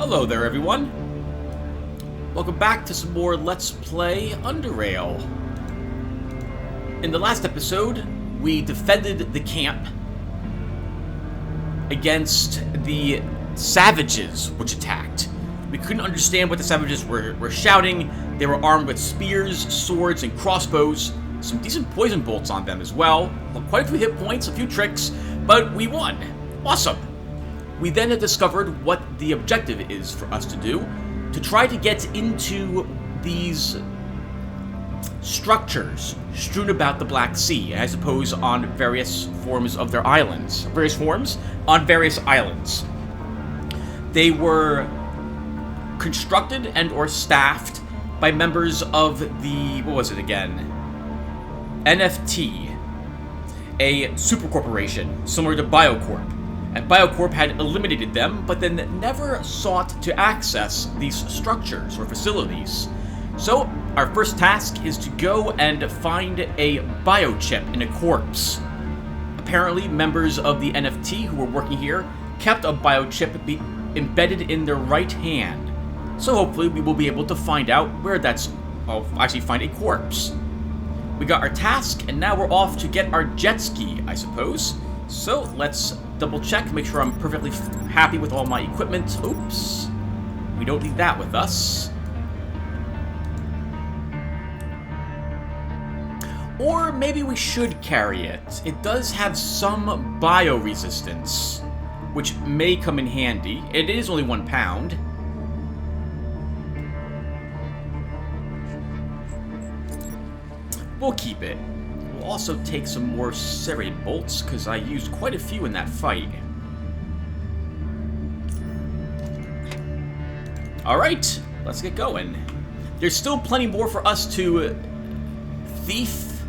Hello there, everyone. Welcome back to some more Let's Play Underrail. In the last episode, we defended the camp against the savages which attacked. We couldn't understand what the savages were shouting. They were armed with spears, swords, and crossbows. Some decent poison bolts on them as well. Quite a few hit points, a few tricks, but we won. Awesome. We then had discovered what the objective is for us to do, to try to get into these structures strewn about the Black Sea, I suppose on various forms of their islands. On various islands. They were constructed and or staffed by members of the, what was it again? NFT, a supercorporation similar to Biocorp. And Biocorp had eliminated them, but then never sought to access these structures or facilities. So, our first task is to go and find a biochip in a corpse. Apparently, members of the NFT who were working here kept a biochip embedded in their right hand. So hopefully we will be able to find out where find a corpse. We got our task, and now we're off to get our jet ski, I suppose. So, let's double check, make sure I'm perfectly happy with all my equipment. Oops. We don't need that with us. Or maybe we should carry it. It does have some bio-resistance, which may come in handy. It is only 1 pound. We'll keep it. We'll also take some more serrated bolts, because I used quite a few in that fight. Alright, let's get going. There's still plenty more for us to thief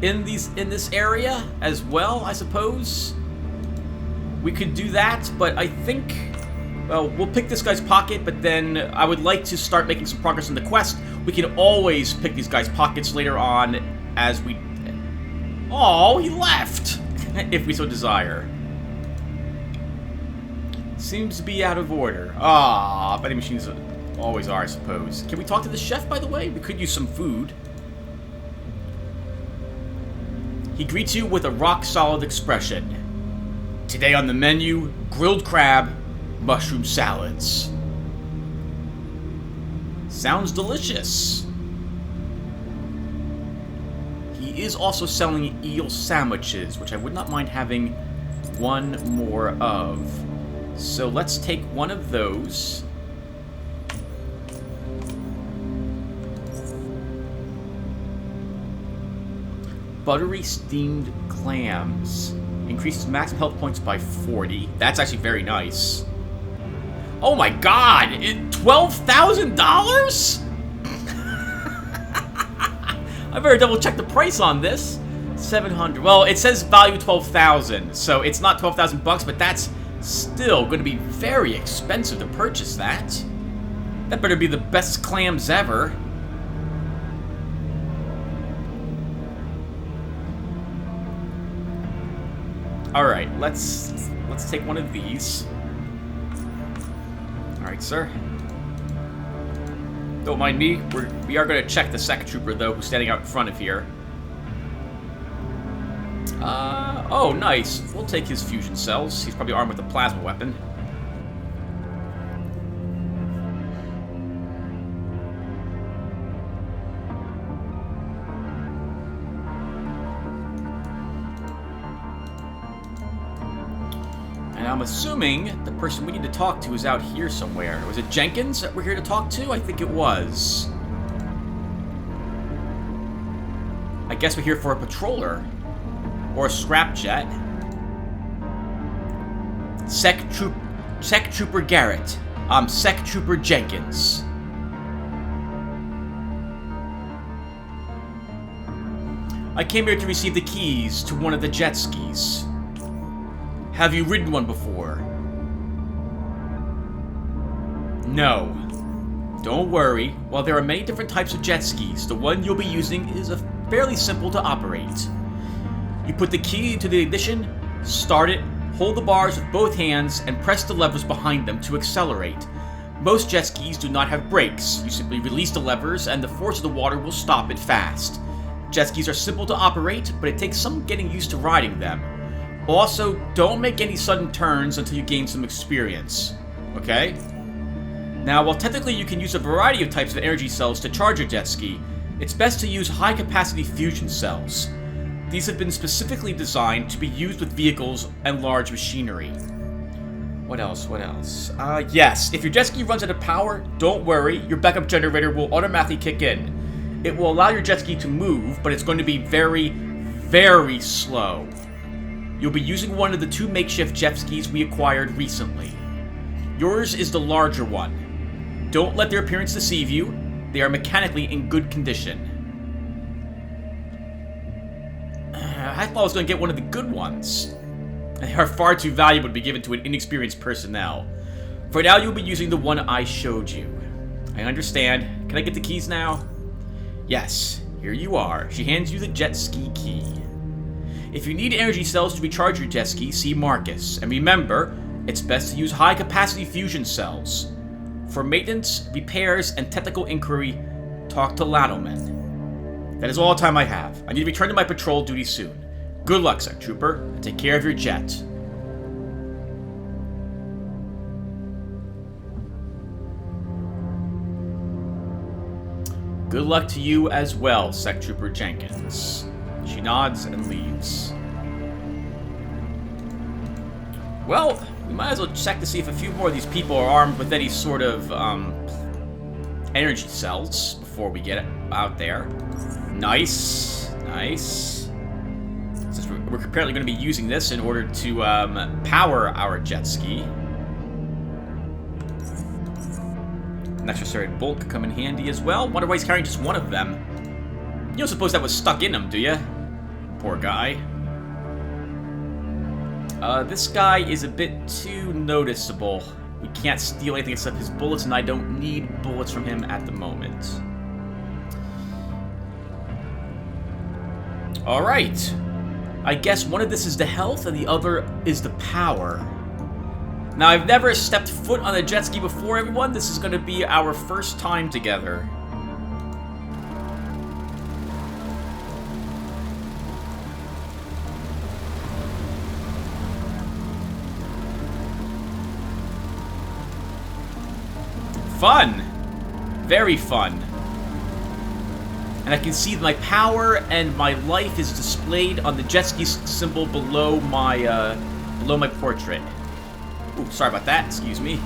in this area as well, I suppose. We could do that, but I think, well, we'll pick this guy's pocket, but then I would like to start making some progress in the quest. We can always pick these guys' pockets later on as we... Oh, he left! If we so desire. Seems to be out of order. Ah, vending machines always are, I suppose. Can we talk to the chef, by the way? We could use some food. He greets you with a rock-solid expression. Today on the menu, grilled crab, mushroom salads. Sounds delicious. He is also selling eel sandwiches, which I would not mind having one more of. So let's take one of those. Buttery steamed clams. Increases max health points by 40. That's actually very nice. Oh my god! $12,000?! I better double check the price on this. 700. Well, it says value 12,000, so it's not 12,000 bucks, but that's still going to be very expensive to purchase that. That better be the best clams ever. All right, let's take one of these. All right, sir. Don't mind me. We are going to check the second trooper, though, who's standing out in front of here. Oh, nice. We'll take his fusion cells. He's probably armed with a plasma weapon. And I'm assuming the person we need to talk to is out here somewhere. Was it Jenkins that we're here to talk to? I think it was. I guess we're here for a patroller. Or a scrap jet. Sec Trooper Garrett. Sec Trooper Jenkins. I came here to receive the keys to one of the jet skis. Have you ridden one before? No. Don't worry. While there are many different types of jet skis, the one you'll be using is fairly simple to operate. You put the key into the ignition, start it, hold the bars with both hands, and press the levers behind them to accelerate. Most jet skis do not have brakes. You simply release the levers and the force of the water will stop it fast. Jet skis are simple to operate, but it takes some getting used to riding them. Also, don't make any sudden turns until you gain some experience. Okay? Now, while technically you can use a variety of types of energy cells to charge your jet ski, it's best to use high-capacity fusion cells. These have been specifically designed to be used with vehicles and large machinery. What else? Yes, if your jet ski runs out of power, don't worry, your backup generator will automatically kick in. It will allow your jet ski to move, but it's going to be very, very slow. You'll be using one of the 2 makeshift jet skis we acquired recently. Yours is the larger one. Don't let their appearance deceive you. They are mechanically in good condition. I thought I was going to get one of the good ones. They are far too valuable to be given to an inexperienced personnel. For now, you'll be using the one I showed you. I understand. Can I get the keys now? Yes, here you are. She hands you the jet ski key. If you need energy cells to recharge your jet ski, see Marcus. And remember, it's best to use high-capacity fusion cells. For maintenance, repairs, and technical inquiry, talk to Lattleman. That is all the time I have. I need to return to my patrol duty soon. Good luck, Sec Trooper, and take care of your jet. Good luck to you as well, Sec Trooper Jenkins. She nods and leaves. Well, we might as well check to see if a few more of these people are armed with any sort of, energy cells before we get out there. Nice. Since we're apparently going to be using this in order to, power our jet ski. An extra serrated bolt could come in handy as well. Wonder why he's carrying just one of them. You don't suppose that was stuck in him, do you? Poor guy. This guy is a bit too noticeable. We can't steal anything except his bullets, and I don't need bullets from him at the moment. Alright. I guess one of this is the health, and the other is the power. Now, I've never stepped foot on a jet ski before, everyone. This is going to be our first time together. Fun! Very fun. And I can see my power and my life is displayed on the jet ski symbol below my portrait. Ooh, sorry about that. Excuse me.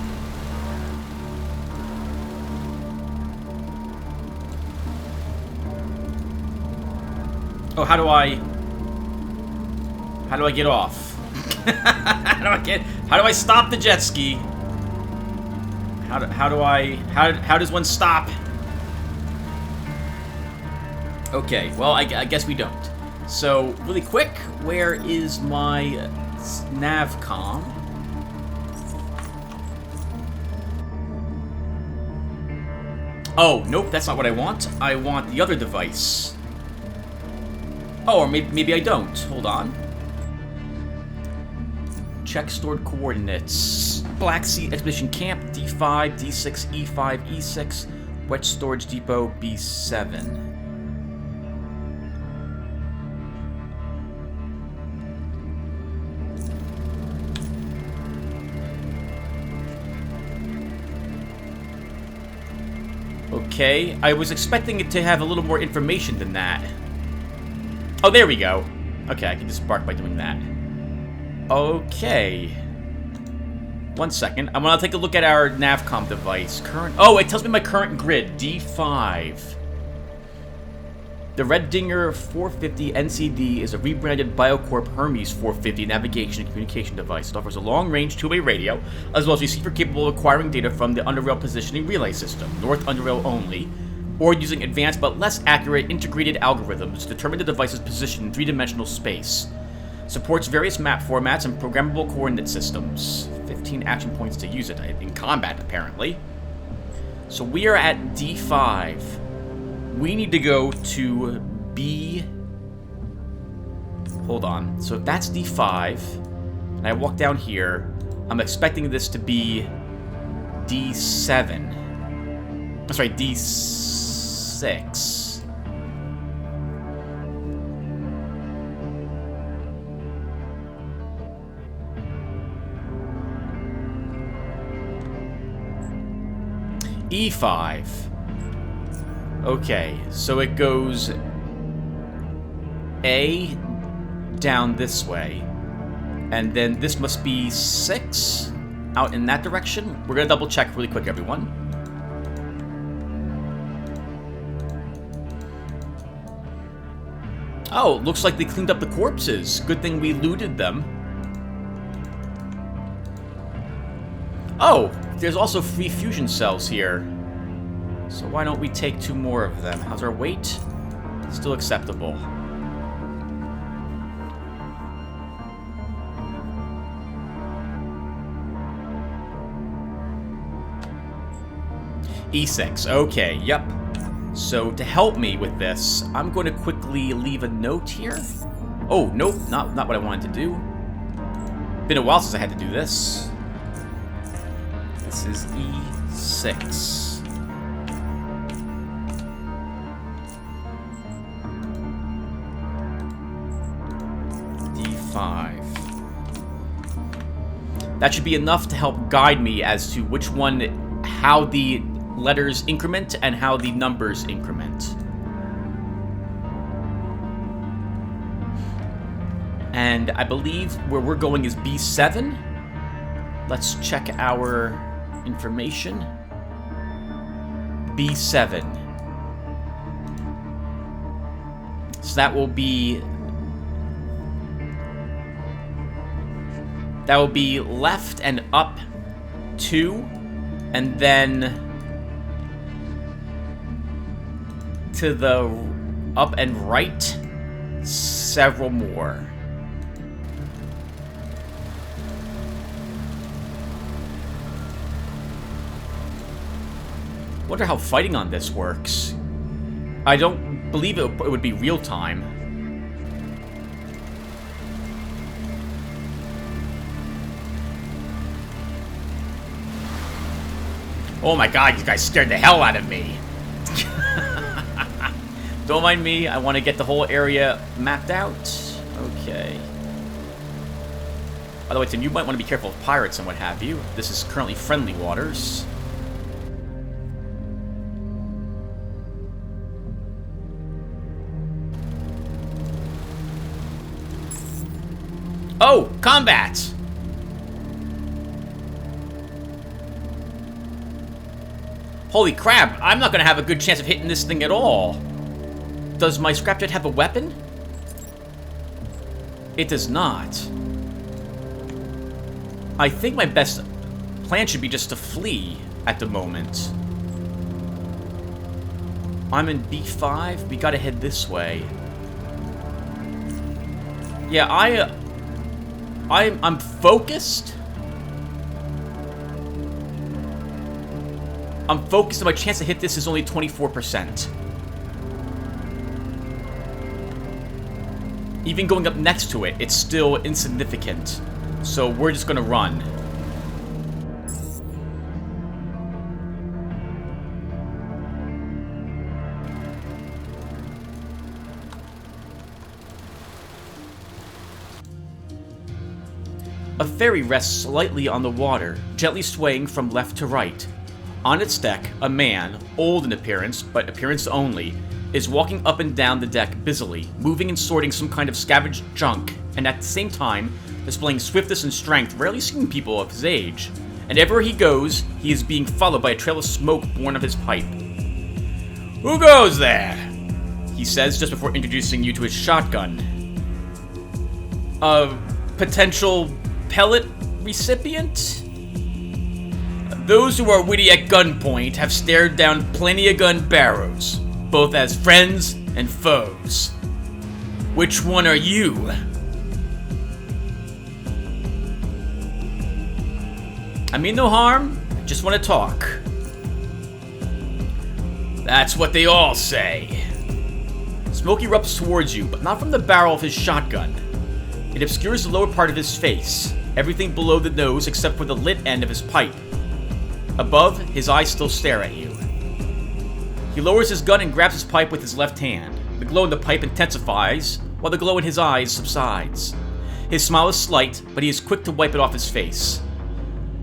Oh, how do I get off? How do I stop the jet ski? How does one stop? Okay, well, I guess we don't. So, really quick, where is my navcom? Oh, nope, that's not what I want. I want the other device. Oh, or maybe I don't. Hold on. Check stored coordinates. Black Sea Expedition Camp, D5, D6, E5, E6. Wet Storage Depot, B7. Okay, I was expecting it to have a little more information than that. Oh, there we go. Okay, I can just spark by doing that. Okay. 1 second. I'm gonna take a look at our navcom device. Oh, it tells me my current grid. D5. The Red Dinger 450 NCD is a rebranded Biocorp Hermes 450 navigation and communication device. It offers a long-range two-way radio, as well as receiver capable of acquiring data from the Underrail positioning relay system, North Underrail only, or using advanced but less accurate integrated algorithms to determine the device's position in three-dimensional space. Supports various map formats and programmable coordinate systems. 15 action points to use it in combat, apparently. So we are at D5. We need to go to B... Hold on. So if that's D5, and I walk down here, I'm expecting this to be D7. That's right, D6. E5. Okay, so it goes A down this way. And then this must be 6 out in that direction. We're gonna double check really quick, everyone. Oh, looks like they cleaned up the corpses. Good thing we looted them. Oh, there's also free fusion cells here. So why don't we take 2 more of them? How's our weight? Still acceptable. E6. Okay, yep. So to help me with this, I'm going to quickly leave a note here. Oh, nope, not what I wanted to do. Been a while since I had to do this. This is E6. D5. That should be enough to help guide me as to which one, how the letters increment and how the numbers increment. And I believe where we're going is B7. Let's check our information. B7. So that will be left and up 2, and then to the up and right several more. Wonder how fighting on this works. I don't believe it would be real time. Oh my god, you guys scared the hell out of me. Don't mind me, I want to get the whole area mapped out. Okay. By the way, Tim, you might want to be careful of pirates and what have you. This is currently friendly waters. Oh, combat! Holy crap, I'm not gonna have a good chance of hitting this thing at all. Does my scrapjet have a weapon? It does not. I think my best plan should be just to flee at the moment. I'm in B5. We gotta head this way. Yeah, I'm focused. I'm focused, and my chance to hit this is only 24%. Even going up next to it, it's still insignificant. So we're just gonna run. A ferry rests slightly on the water, gently swaying from left to right. On its deck, a man, old in appearance, but appearance only, is walking up and down the deck busily, moving and sorting some kind of scavenged junk, and at the same time, displaying swiftness and strength rarely seen in people of his age. And everywhere he goes, he is being followed by a trail of smoke born of his pipe. "Who goes there?" he says just before introducing you to his shotgun. A potential pellet recipient? Those who are witty at gunpoint have stared down plenty of gun barrels, both as friends and foes. Which one are you? I mean no harm, just want to talk. That's what they all say. Smoke erupts towards you, but not from the barrel of his shotgun. It obscures the lower part of his face, everything below the nose except for the lit end of his pipe. Above, his eyes still stare at you. He lowers his gun and grabs his pipe with his left hand. The glow in the pipe intensifies, while the glow in his eyes subsides. His smile is slight, but he is quick to wipe it off his face.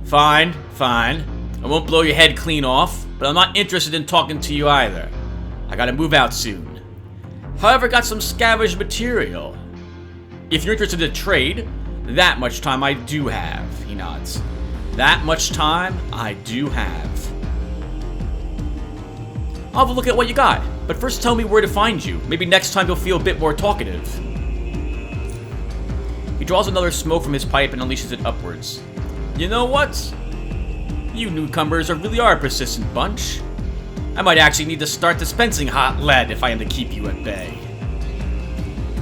Fine, fine. I won't blow your head clean off, but I'm not interested in talking to you either. I gotta move out soon. However, I got some scavenged material. If you're interested in trade, that much time I do have, he nods. That much time I do have. I'll have a look at what you got, but first tell me where to find you. Maybe next time you'll feel a bit more talkative. He draws another smoke from his pipe and unleashes it upwards. You know what? You newcomers really are a persistent bunch. I might actually need to start dispensing hot lead if I am to keep you at bay.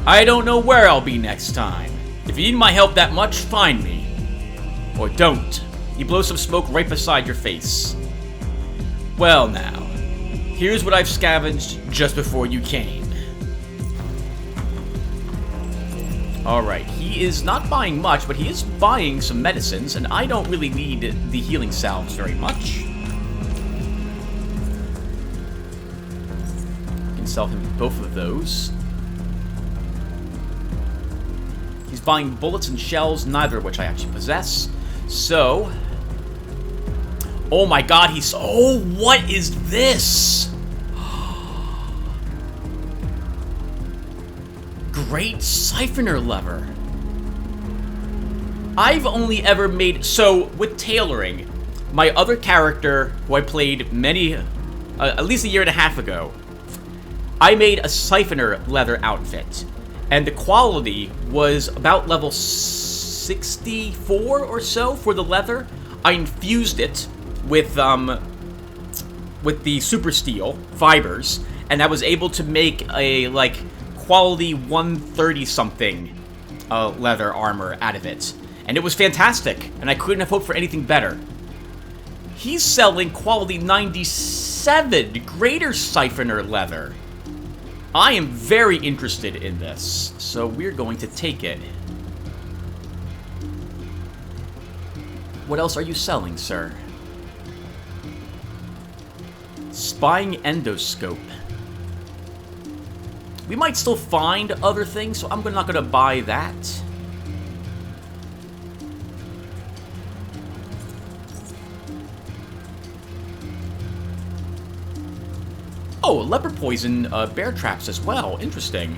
I don't know where I'll be next time. If you need my help that much, find me. Or don't. He blows some smoke right beside your face. Well now, here's what I've scavenged just before you came. Alright, he is not buying much, but he is buying some medicines, and I don't really need the healing salves very much. I can sell him both of those. He's buying bullets and shells, neither of which I actually possess. So... oh my god, he's... oh, what is this? Great siphoner lever. I've only ever made... so, with tailoring, my other character, who I played many... at least a year and a half ago, I made a siphoner leather outfit. And the quality was about level 64 or so for the leather. I infused it with the super steel fibers, and I was able to make a, like, quality 130 something leather armor out of it. And it was fantastic, and I couldn't have hoped for anything better. He's selling quality 97 greater siphoner leather. I am very interested in this, so we're going to take it. What else are you selling, sir? Spying endoscope. We might still find other things, so I'm not going to buy that. Oh, leopard poison bear traps as well. Interesting.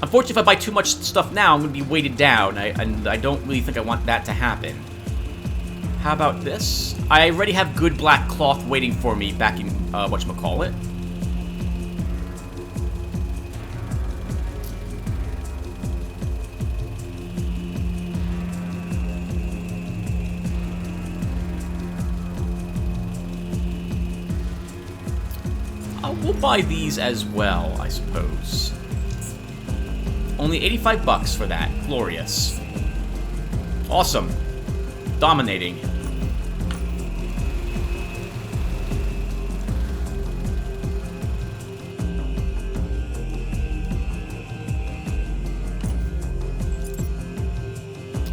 Unfortunately, if I buy too much stuff now, I'm going to be weighted down, and I don't really think I want that to happen. How about this? I already have good black cloth waiting for me back in, whatchamacallit. We'll buy these as well, I suppose. Only 85 bucks for that. Glorious. Awesome. Dominating.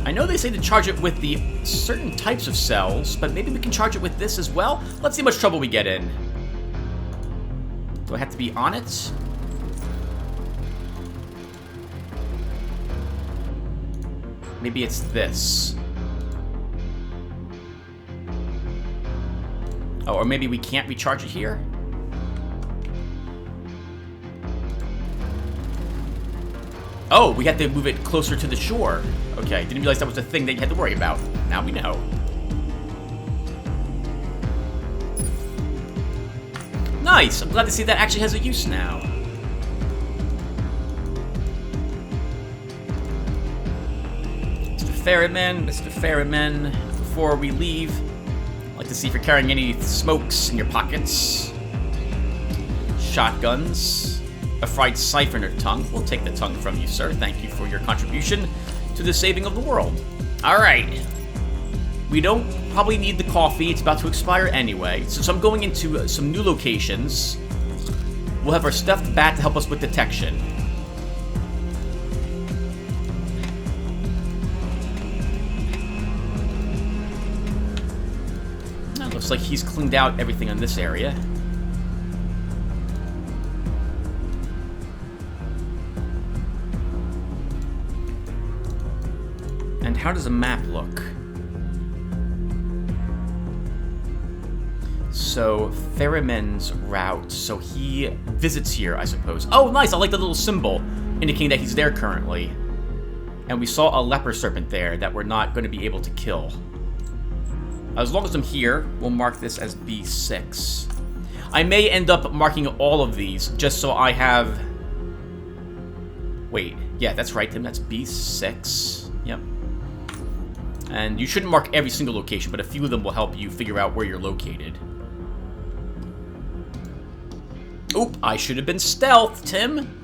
I know they say to charge it with the certain types of cells, but maybe we can charge it with this as well? Let's see how much trouble we get in. Do I have to be on it? Maybe it's this. Oh, or maybe we can't recharge it here? Oh, we had to move it closer to the shore. Okay, didn't realize that was a thing that you had to worry about. Now we know. Nice! I'm glad to see that actually has a use now. Mr. Ferryman, before we leave, I'd like to see if you're carrying any smokes in your pockets. Shotguns. A fried siphoner tongue. We'll take the tongue from you, sir. Thank you for your contribution to the saving of the world. Alright. We don't probably need the coffee. It's about to expire anyway. So I'm going into some new locations. We'll have our stuffed bat to help us with detection. looks like he's cleaned out everything in this area. And how does a map look? So, ferryman's route. So he visits here, I suppose. Oh, nice! I like the little symbol indicating that he's there currently. And we saw a leper serpent there that we're not going to be able to kill. As long as I'm here, we'll mark this as B6. I may end up marking all of these just so I have... Wait, yeah, that's right, Tim. That's B6. Yep. And you shouldn't mark every single location, but a few of them will help you figure out where you're located. Oop, I should have been stealth, Tim.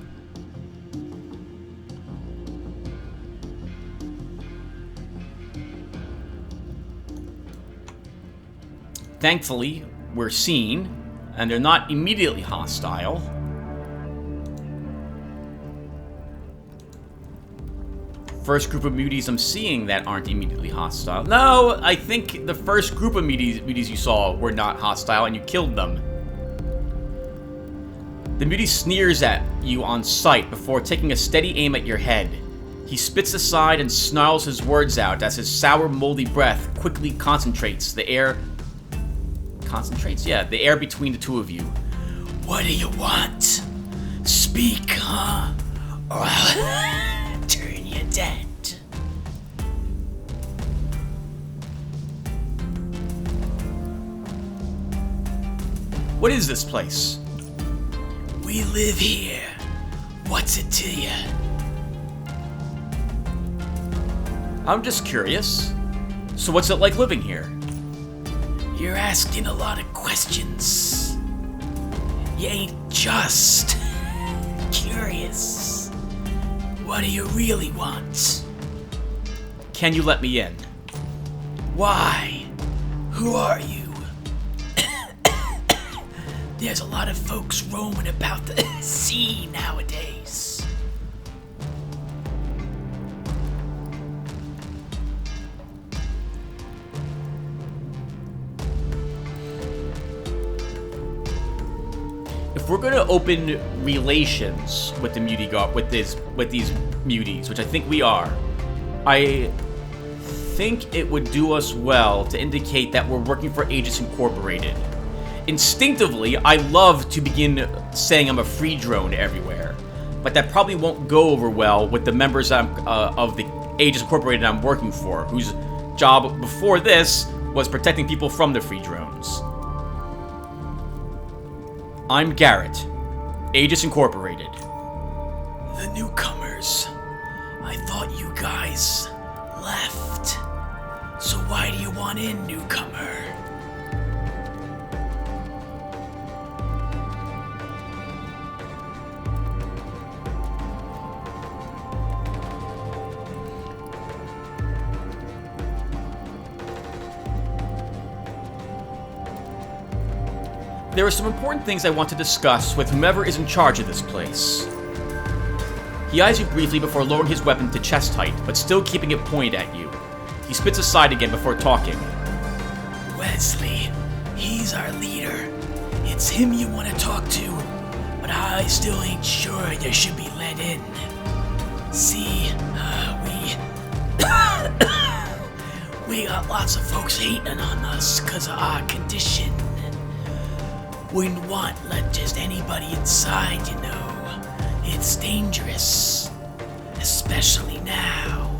Thankfully, we're seen, and they're not immediately hostile. First group of muties I'm seeing that aren't immediately hostile. No, I think the first group of muties you saw were not hostile, and you killed them. The mutie sneers at you on sight before taking a steady aim at your head. He spits aside and snarls his words out as his sour, moldy breath quickly concentrates the air... Concentrates? Yeah, the air between the two of you. What do you want? Speak, huh? Or I'll turn you dead. What is this place? We live here. What's it to you? I'm just curious. So what's it like living here? You're asking a lot of questions. You ain't just curious. What do you really want? Can you let me in? Why? Who are you? There's a lot of folks roaming about the sea nowadays. If we're going to open relations with the mutie with these muties, which I think we are, I think it would do us well to indicate that we're working for Aegis Incorporated. Instinctively, I love to begin saying I'm a free drone everywhere, but that probably won't go over well with the members of the Aegis Incorporated I'm working for, whose job before this was protecting people from the free drones. I'm Garrett, Aegis Incorporated. The newcomers. I thought you guys left. So why do you want in, newcomer? There are some important things I want to discuss with whomever is in charge of this place. He eyes you briefly before lowering his weapon to chest height, but still keeping it pointed at you. He spits aside again before talking. Wesley, he's our leader. It's him you want to talk to, but I still ain't sure you should be let in. See, we got lots of folks hating on us because of our condition. Wouldn't want let just anybody inside, you know. It's dangerous. Especially now.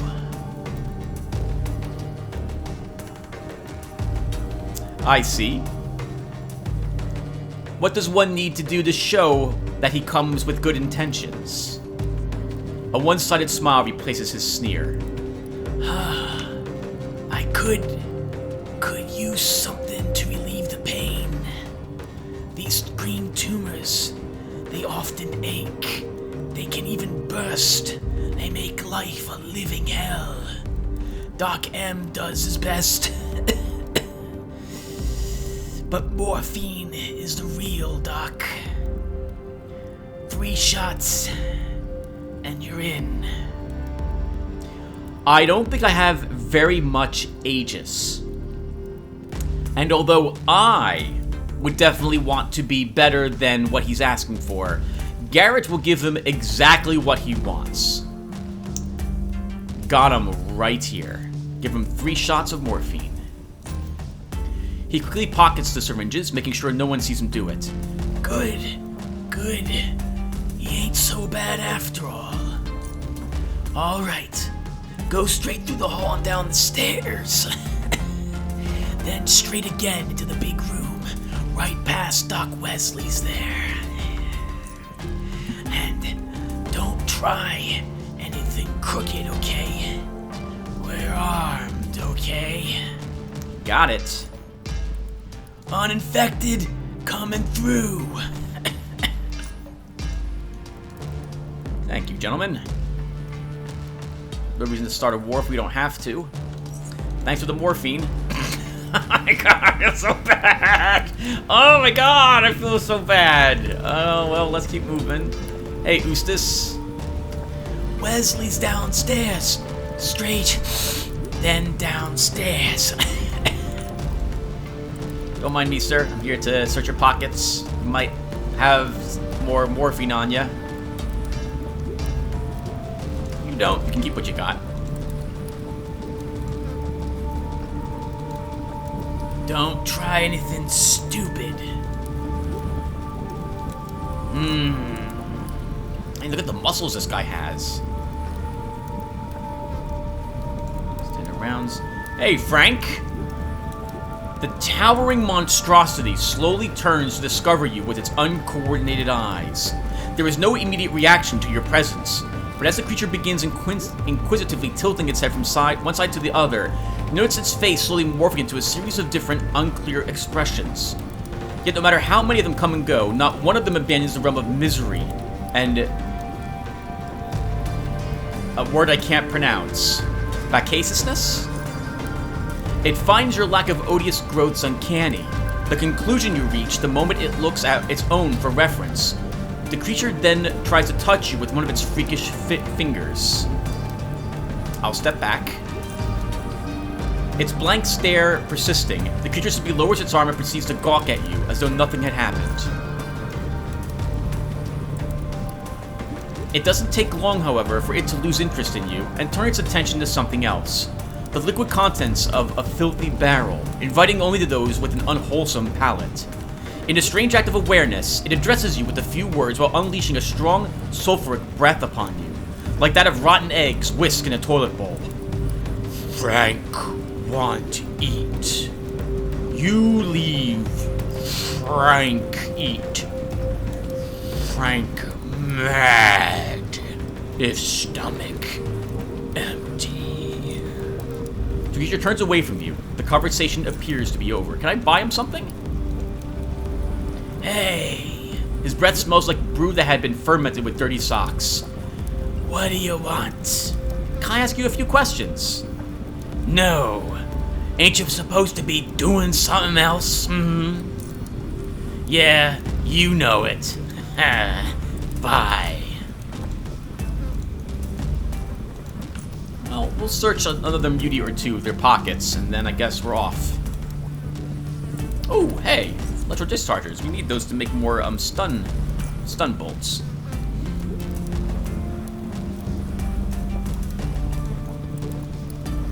I see. What does one need to do to show that he comes with good intentions? A one-sided smile replaces his sneer. I could use something to relieve the pain. These green tumors, they often ache. They can even burst. They make life a living hell. Doc M does his best. But morphine is the real doc. 3 shots, and you're in. I don't think I have very much Aegis. And although I would definitely want to be better than what he's asking for, Garrett will give him exactly what he wants. Got him right here. Give him 3 shots of morphine. He quickly pockets the syringes, making sure no one sees him do it. Good. He ain't so bad after all. Alright, go straight through the hall and down the stairs. Then straight again into the big room, right past Doc Wesley's there. And don't try anything crooked, okay? We're armed, okay? Got it. Uninfected, coming through. Thank you, gentlemen. No reason to start a war if we don't have to. Thanks for the morphine. Oh my god, it's so bad! Oh my god, I feel so bad. Oh, well, let's keep moving. Hey, Eustace. Wesley's downstairs. Straight, then downstairs. Don't mind me, sir. I'm here to search your pockets. You might have more morphine on you. You don't. You can keep what you got. Don't try anything stupid. Hey, look at the muscles this guy has. Standing around. Hey, Frank. The towering monstrosity slowly turns to discover you with its uncoordinated eyes. There is no immediate reaction to your presence, but as the creature begins inquisitively tilting its head from one side to the other, notice its face slowly morphing into a series of different, unclear expressions. Yet no matter how many of them come and go, not one of them abandons the realm of misery, and a word I can't pronounce. Vacaciousness? It finds your lack of odious growths uncanny, the conclusion you reach the moment it looks at its own for reference. The creature then tries to touch you with one of its freakish fingers. I'll step back. Its blank stare persisting, the creature simply lowers its arm and proceeds to gawk at you as though nothing had happened. It doesn't take long, however, for it to lose interest in you and turn its attention to something else. The liquid contents of a filthy barrel, inviting only to those with an unwholesome palate. In a strange act of awareness, it addresses you with a few words while unleashing a strong, sulfuric breath upon you, like that of rotten eggs whisked in a toilet bowl. Frank want eat. You leave. Frank eat. Frank mad. If stomach empty. The creature turns away from you. The conversation appears to be over. Can I buy him something? Hey. His breath smells like brew that had been fermented with dirty socks. What do you want? Can I ask you a few questions? No. Ain't you supposed to be doing something else? Yeah, you know it. Bye. Well, we'll search another mutie or two of their pockets, and then I guess we're off. Oh, hey, electro dischargers. We need those to make more stun bolts.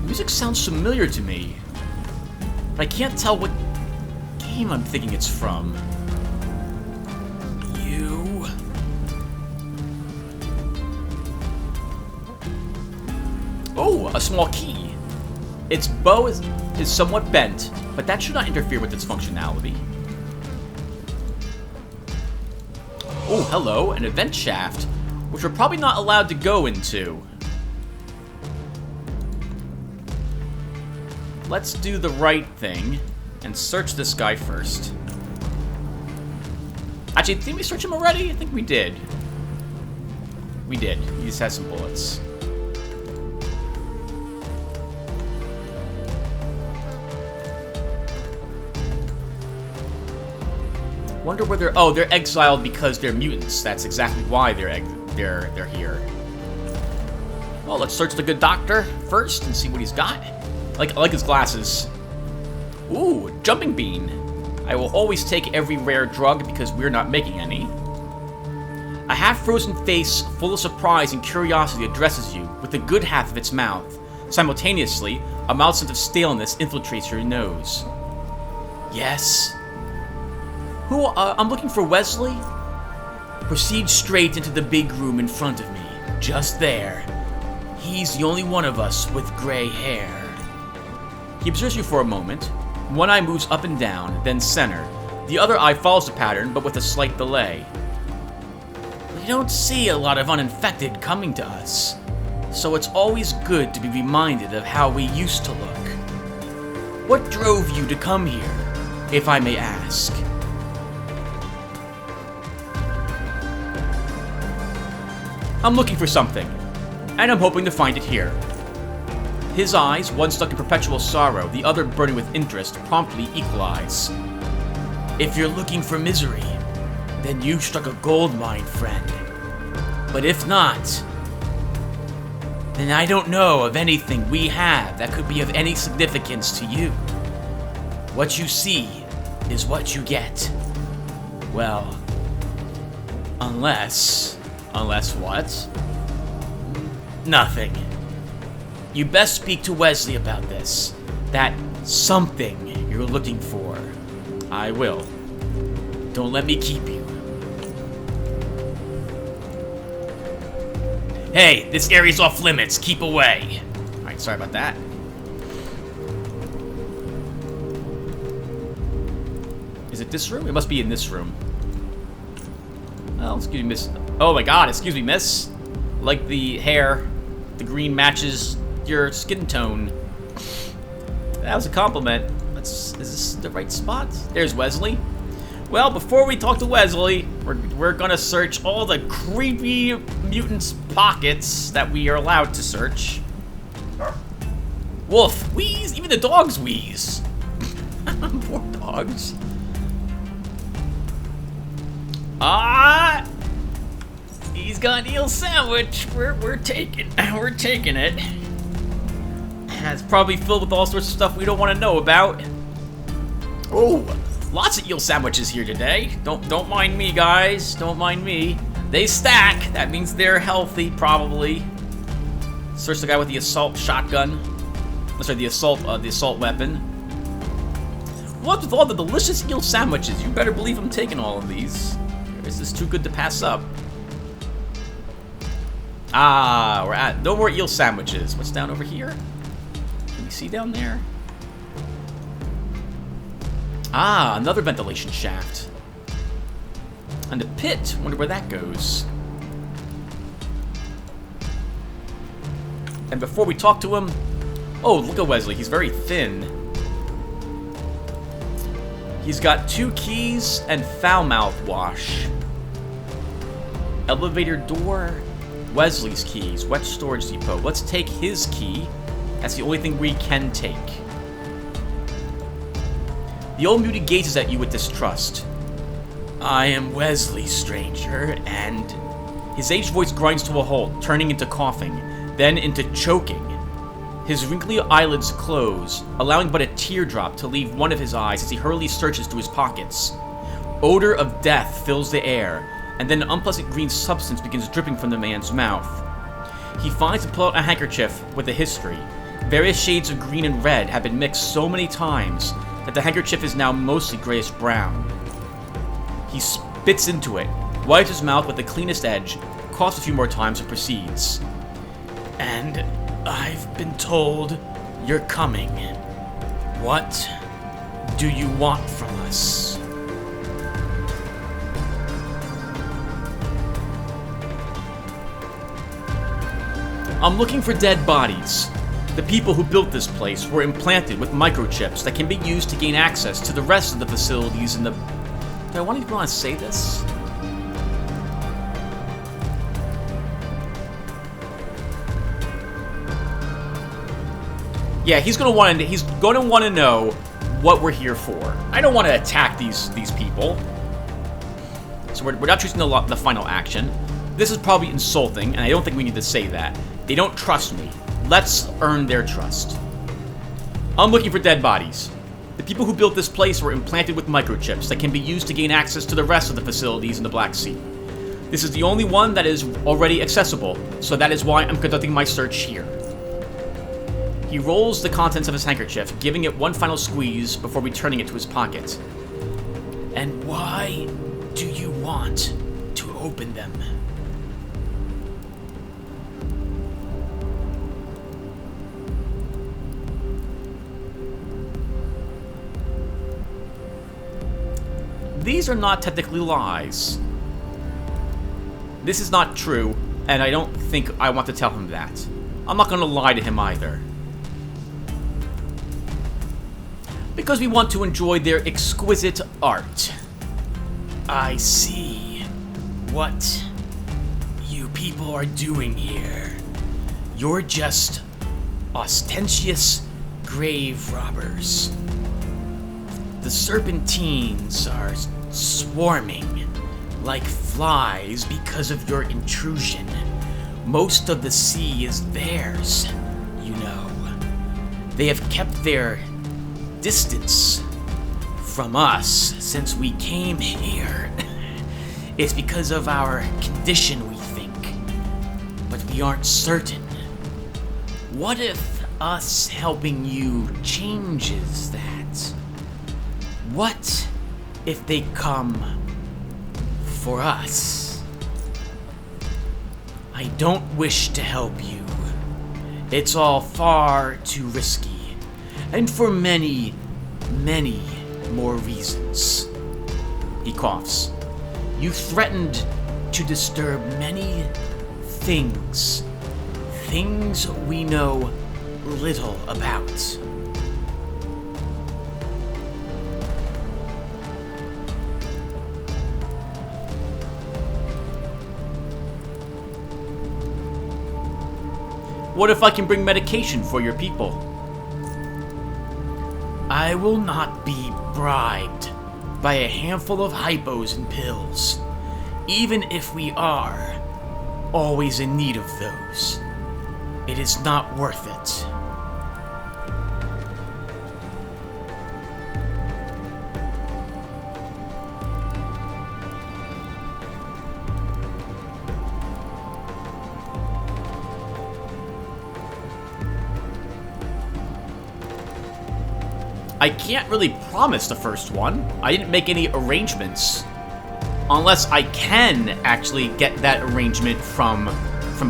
Music sounds familiar to me, but I can't tell what game I'm thinking it's from. You. Oh, a small key. Its bow is somewhat bent, but that should not interfere with its functionality. Oh, hello, an event shaft, which we're probably not allowed to go into. Let's do the right thing and search this guy first. Actually, didn't we search him already? I think we did. We did. He just has some bullets. Wonder where they're... Oh, they're exiled because they're mutants. That's exactly why they're here. Well, let's search the good doctor first and see what he's got. I like his glasses. Ooh, jumping bean. I will always take every rare drug because we're not making any. A half-frozen face full of surprise and curiosity addresses you with the good half of its mouth. Simultaneously, a mild sense of staleness infiltrates your nose. Yes? Who, I'm looking for Wesley? Proceed straight into the big room in front of me. Just there. He's the only one of us with gray hair. He observes you for a moment. One eye moves up and down, then center. The other eye follows the pattern, but with a slight delay. We don't see a lot of uninfected coming to us, so it's always good to be reminded of how we used to look. What drove you to come here, if I may ask? I'm looking for something, and I'm hoping to find it here. His eyes, one stuck in perpetual sorrow, the other burning with interest, promptly equalize. If you're looking for misery, then you've struck a gold mine, friend. But if not, then I don't know of anything we have that could be of any significance to you. What you see is what you get. Well, unless what? Nothing. You best speak to Wesley about this. That something you're looking for. I will. Don't let me keep you. Hey, this area's off limits. Keep away. Alright, sorry about that. Is it this room? It must be in this room. Oh, excuse me, miss. Oh my god, excuse me, miss. Like the hair, the green matches your skin tone. That was a compliment. Is this the right spot? There's Wesley. Well, before we talk to Wesley, we're gonna search all the creepy mutants' pockets that we are allowed to search. Wolf, wheeze! Even the dogs wheeze. Poor dogs. He's got an eel sandwich. We're taking it. It's probably filled with all sorts of stuff we don't want to know about. Oh, lots of eel sandwiches here today. Don't mind me, guys. Don't mind me. They stack. That means they're healthy, probably. Search the guy with the assault shotgun. Sorry, the assault weapon. What with all the delicious eel sandwiches? You better believe I'm taking all of these. This is too good to pass up. We're at no more eel sandwiches. What's down over here? Can you see down there? Another ventilation shaft. And a pit. Wonder where that goes. And before we talk to him, oh, look at Wesley. He's very thin. He's got 2 keys and foul mouth wash. Elevator door. Wesley's keys. Wet storage depot. Let's take his key. That's the only thing we can take. The old mutant gazes at you with distrust. I am Wesley, stranger, and... His aged voice grinds to a halt, turning into coughing, then into choking. His wrinkly eyelids close, allowing but a teardrop to leave one of his eyes as he hurriedly searches through his pockets. Odor of death fills the air, and then an unpleasant green substance begins dripping from the man's mouth. He finds and pulls out a handkerchief with a history. Various shades of green and red have been mixed so many times that the handkerchief is now mostly grayish-brown. He spits into it, wipes his mouth with the cleanest edge, coughs a few more times, and proceeds. And I've been told you're coming. What do you want from us? I'm looking for dead bodies. The people who built this place were implanted with microchips that can be used to gain access to the rest of the facilities in the... Do I want to say this? Yeah, he's gonna want to know what we're here for. I don't want to attack these people. So we're not choosing the final action. This is probably insulting, and I don't think we need to say that. They don't trust me. Let's earn their trust. I'm looking for dead bodies. The people who built this place were implanted with microchips that can be used to gain access to the rest of the facilities in the Black Sea. This is the only one that is already accessible, so that is why I'm conducting my search here. He rolls the contents of his handkerchief, giving it one final squeeze before returning it to his pocket. And why do you want to open them? These are not technically lies. This is not true, and I don't think I want to tell him that. I'm not going to lie to him either. Because we want to enjoy their exquisite art. I see what you people are doing here. You're just ostentatious grave robbers. The serpentines are swarming like flies because of your intrusion. Most of the sea is theirs, you know. They have kept their distance from us since we came here. It's because of our condition, we think, but we aren't certain. What if us helping you changes that? What if they come for us? I don't wish to help you. It's all far too risky. And for many, many more reasons. He coughs. You threatened to disturb many things. Things we know little about. What if I can bring medication for your people? I will not be bribed by a handful of hypos and pills, even if we are always in need of those. It is not worth it. I can't really promise the first one. I didn't make any arrangements. Unless I can actually get that arrangement from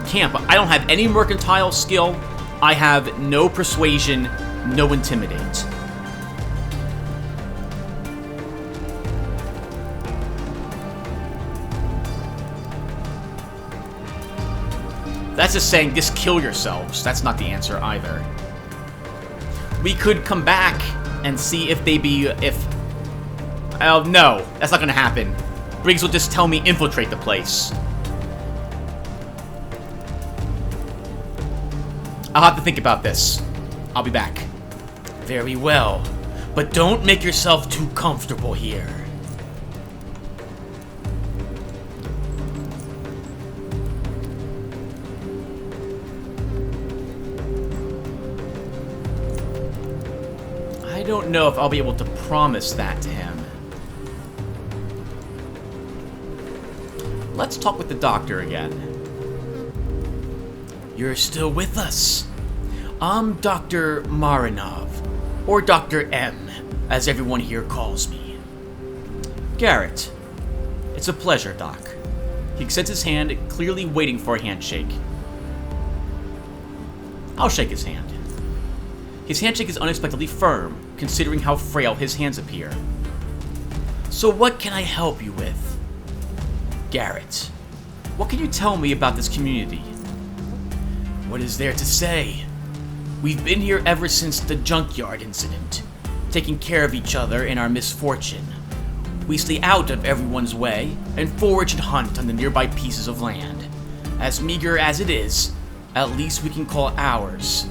camp. I don't have any mercantile skill. I have no persuasion, no intimidate. That's just saying, just kill yourselves. That's not the answer either. We could come back and see if they be, oh no, that's not gonna happen. Briggs will just tell me infiltrate the place. I'll have to think about this. I'll be back. Very well, but don't make yourself too comfortable here. I don't know if I'll be able to promise that to him. Let's talk with the doctor again. You're still with us. I'm Dr. Marinov, or Dr. M, as everyone here calls me. Garrett. It's a pleasure, Doc. He extends his hand, clearly waiting for a handshake. I'll shake his hand. His handshake is unexpectedly firm, considering how frail his hands appear. So what can I help you with? Garrett, what can you tell me about this community? What is there to say? We've been here ever since the junkyard incident, taking care of each other in our misfortune. We stay out of everyone's way and forage and hunt on the nearby pieces of land. As meager as it is, at least we can call it ours,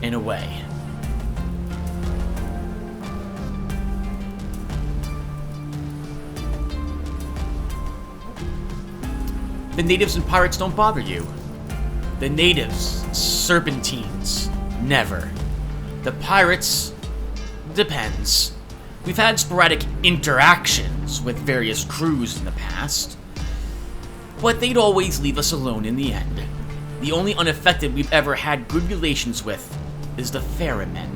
in a way. The natives and pirates don't bother you. The natives, serpentines, never. The pirates, depends. We've had sporadic interactions with various crews in the past, but they'd always leave us alone in the end. The only unaffected we've ever had good relations with is the ferryman.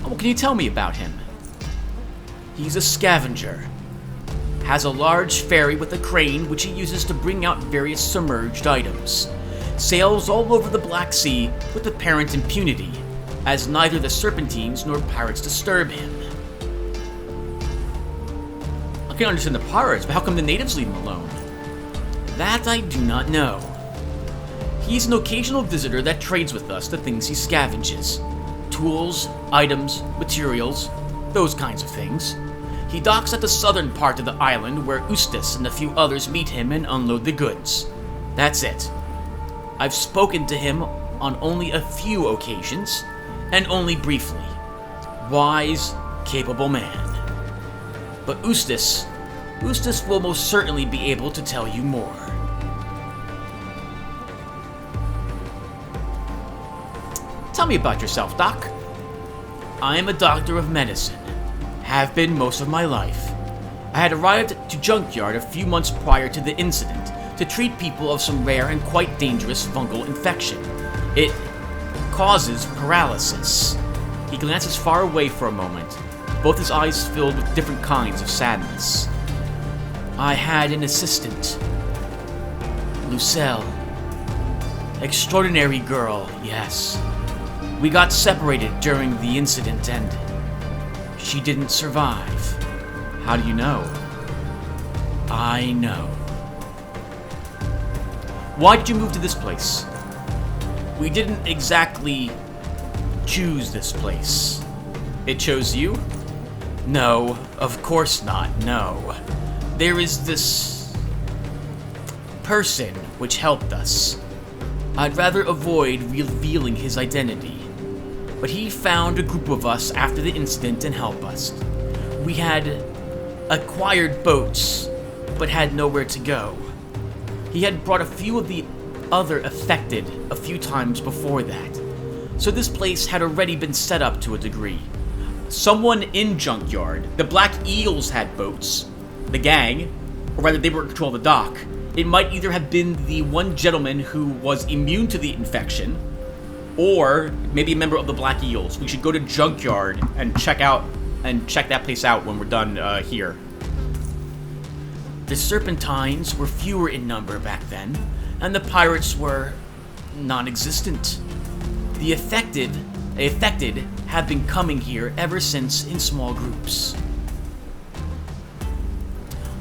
What can you tell me about him? He's a scavenger. Has a large ferry with a crane which he uses to bring out various submerged items. Sails all over the Black Sea with apparent impunity, as neither the Serpentines nor pirates disturb him. I can understand the pirates, but how come the natives leave him alone? That I do not know. He's an occasional visitor that trades with us the things he scavenges. Tools, items, materials, those kinds of things. He docks at the southern part of the island where Eustace and a few others meet him and unload the goods. That's it. I've spoken to him on only a few occasions, and only briefly. Wise, capable man. But Eustace will most certainly be able to tell you more. Tell me about yourself, Doc. I am a doctor of medicine. Have been most of my life. I had arrived to Junkyard a few months prior to the incident to treat people of some rare and quite dangerous fungal infection. It causes paralysis. He glances far away for a moment, both his eyes filled with different kinds of sadness. I had an assistant, Lucille. Extraordinary girl, yes. We got separated during the incident and she didn't survive. How do you know? I know. Why did you move to this place? We didn't exactly choose this place. It chose you? No, of course not, no. There is this person which helped us. I'd rather avoid revealing his identity. But he found a group of us after the incident and helped us. We had acquired boats, but had nowhere to go. He had brought a few of the other affected a few times before that, so this place had already been set up to a degree. Someone in Junkyard, the Black Eagles had boats, the gang, or rather they were in control of the dock. It might either have been the one gentleman who was immune to the infection, or maybe a member of the Black Eagles. We should go to Junkyard and check that place out when we're done here. The Serpentines were fewer in number back then, and the pirates were non-existent. The affected have been coming here ever since in small groups.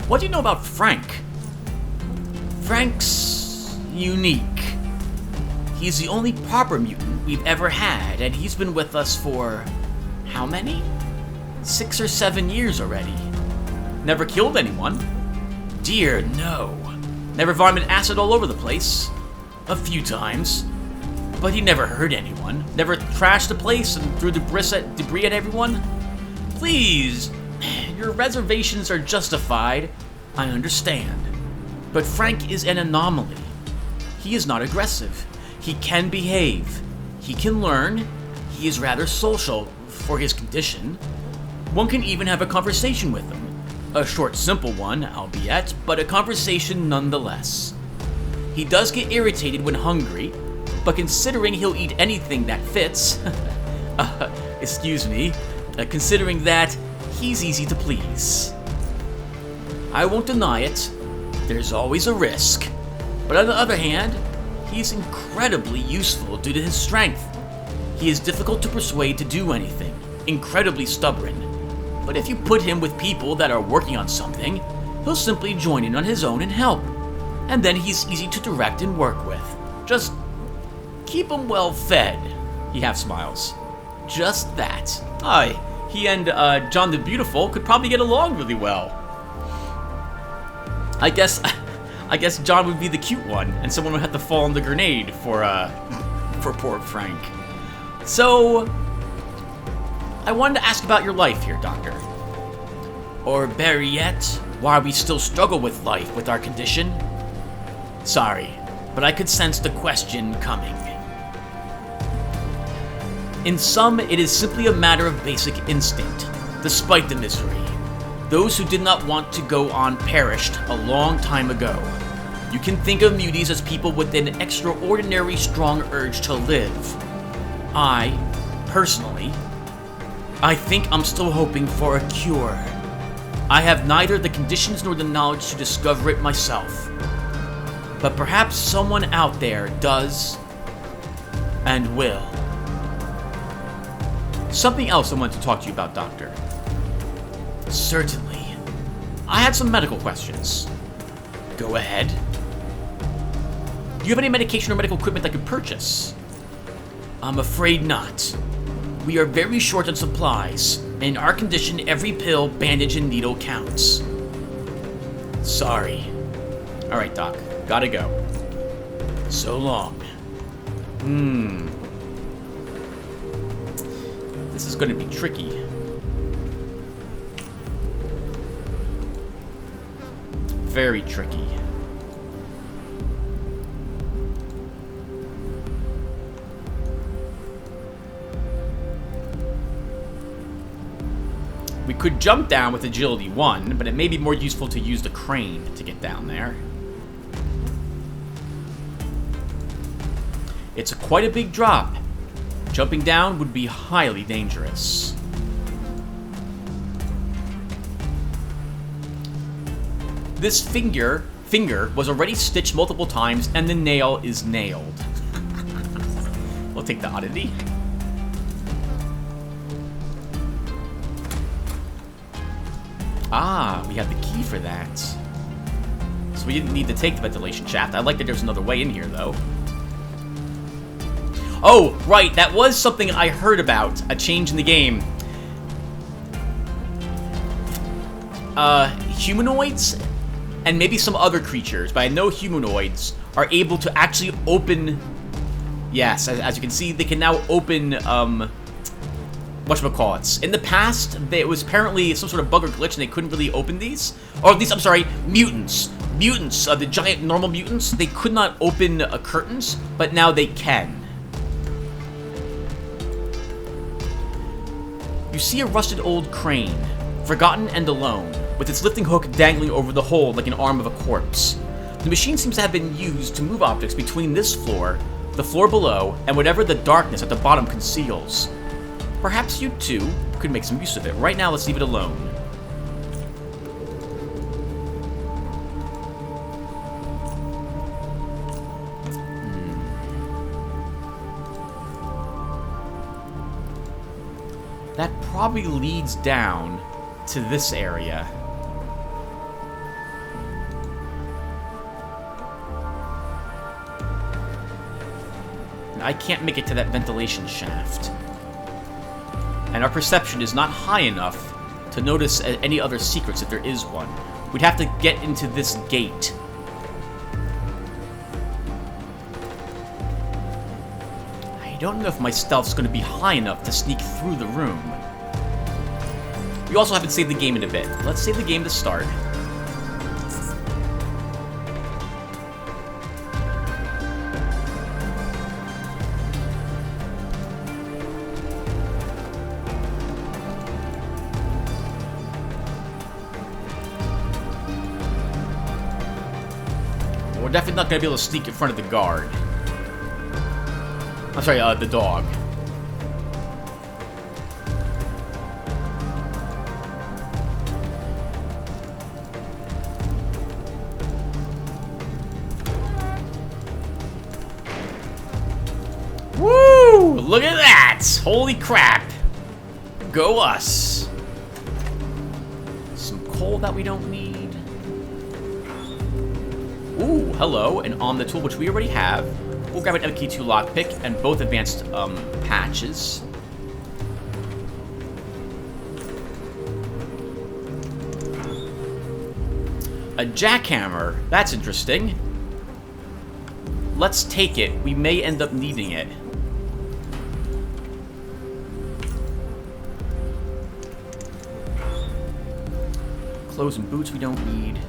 What do you know about Frank? Frank's unique. He's the only proper mutant we've ever had, and he's been with us for how many? 6 or 7 years already. Never killed anyone. Dear, no. Never vomited acid all over the place. A few times. But he never hurt anyone. Never trashed the place and threw debris at everyone. Please, your reservations are justified. I understand. But Frank is an anomaly. He is not aggressive. He can behave. He can learn. He is rather social for his condition. One can even have a conversation with him. A short, simple one, albeit, but a conversation nonetheless. He does get irritated when hungry, but considering he'll eat anything that fits, considering that, he's easy to please. I won't deny it. There's always a risk. But on the other hand, he's incredibly useful due to his strength. He is difficult to persuade to do anything, incredibly stubborn. But if you put him with people that are working on something, he'll simply join in on his own and help. And then he's easy to direct and work with. Just keep him well fed. He half smiles. Just that. Aye, he and John the Beautiful could probably get along really well. I guess John would be the cute one, and someone would have to fall on the grenade for poor Frank. So, I wanted to ask about your life here, Doctor. Or better yet, why we still struggle with life with our condition. Sorry, but I could sense the question coming. In some, it is simply a matter of basic instinct, despite the misery. Those who did not want to go on perished a long time ago. You can think of muties as people with an extraordinary strong urge to live. I, personally, I think I'm still hoping for a cure. I have neither the conditions nor the knowledge to discover it myself. But perhaps someone out there does and will. Something else I wanted to talk to you about, Doctor. Certainly. I had some medical questions. Go ahead. Do you have any medication or medical equipment I could purchase? I'm afraid not. We are very short on supplies, and in our condition, every pill, bandage, and needle counts. Sorry. Alright, Doc. Gotta go. So long. This is gonna be tricky. Very tricky. We could jump down with agility 1, but it may be more useful to use the crane to get down there. It's quite a big drop. Jumping down would be highly dangerous. This finger was already stitched multiple times, and the nail is nailed. We'll take the oddity. Ah, we have the key for that. So we didn't need to take the ventilation shaft. I like that there's another way in here, though. Oh, right, that was something I heard about. A change in the game. Humanoids and maybe some other creatures, but I know humanoids are able to actually open... Yes, as you can see, they can now open, whatchamacallits. In the past, it was apparently some sort of bug or glitch and they couldn't really open these. Or at least, I'm sorry, mutants. Mutants, the giant normal mutants, they could not open curtains, but now they can. You see a rusted old crane, forgotten and alone, with its lifting hook dangling over the hole like an arm of a corpse. The machine seems to have been used to move objects between this floor, the floor below, and whatever the darkness at the bottom conceals. Perhaps you, too, could make some use of it. Right now, let's leave it alone. That probably leads down to this area. And I can't make it to that ventilation shaft. And our perception is not high enough to notice any other secrets if there is one. We'd have to get into this gate. I don't know if my stealth's going to be high enough to sneak through the room. We also haven't saved the game in a bit. Let's save the game to start. We're definitely not going to be able to sneak in front of the guard. I'm sorry, the dog. Woo! Look at that! Holy crap! Go us! Some coal that we don't need. Ooh, hello, an on the tool, which we already have. We'll grab an MK2 lockpick and both advanced patches. A jackhammer. That's interesting. Let's take it. We may end up needing it. Clothes and boots we don't need.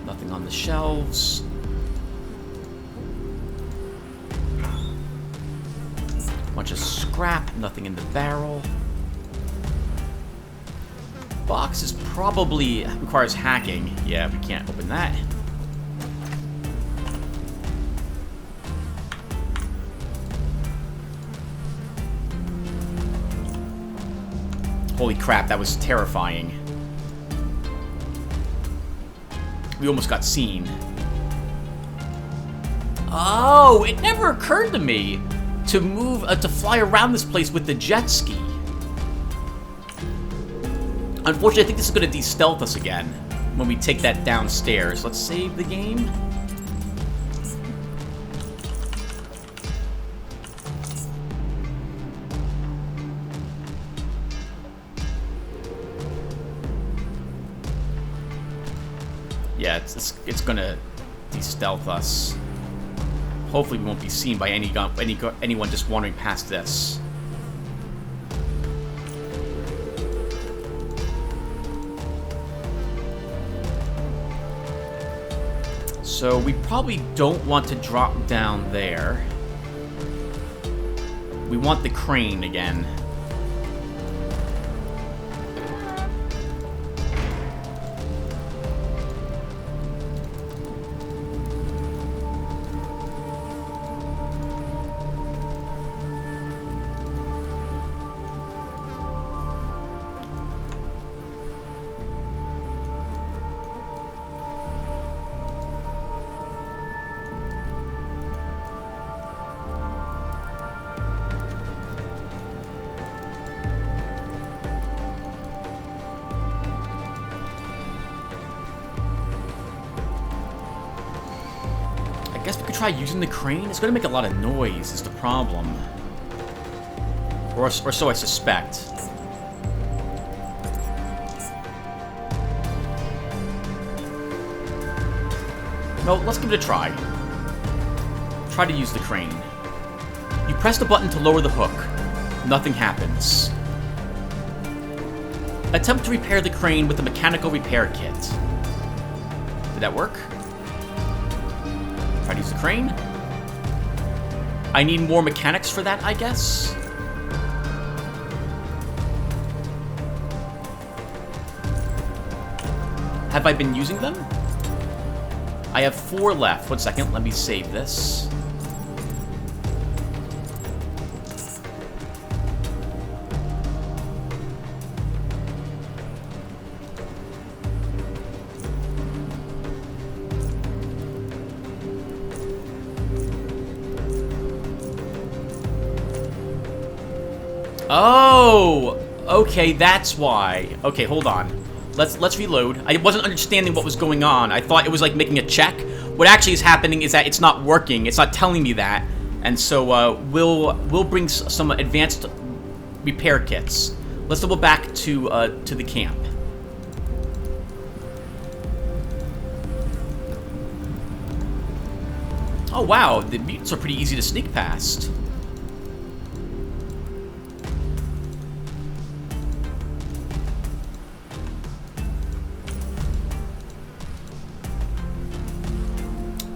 Nothing on the shelves. Bunch of scrap, nothing in the barrel. Box is probably requires hacking. Yeah, we can't open that. Holy crap, that was terrifying. We almost got seen. Oh, it never occurred to me to move, to fly around this place with the jet ski. Unfortunately, I think this is going to de-stealth us again when we take that downstairs. Let's save the game. Yeah, it's going to de-stealth us. Hopefully we won't be seen by anyone just wandering past this. So we probably don't want to drop down there. We want the crane again. I guess we could try using the crane. It's going to make a lot of noise is the problem. Or so I suspect. No, let's give it a try. Try to use the crane. You press the button to lower the hook. Nothing happens. Attempt to repair the crane with a mechanical repair kit. Did that work? Try to use the crane. I need more mechanics for that, I guess. Have I been using them? I have 4 left. 1 second, let me save this. Oh, okay, that's why. Okay, hold on. Let's reload. I wasn't understanding what was going on. I thought it was like making a check. What actually is happening is that it's not working. It's not telling me that, and so we'll bring some advanced repair kits. Let's double back to the camp. Oh wow, the mutants are pretty easy to sneak past.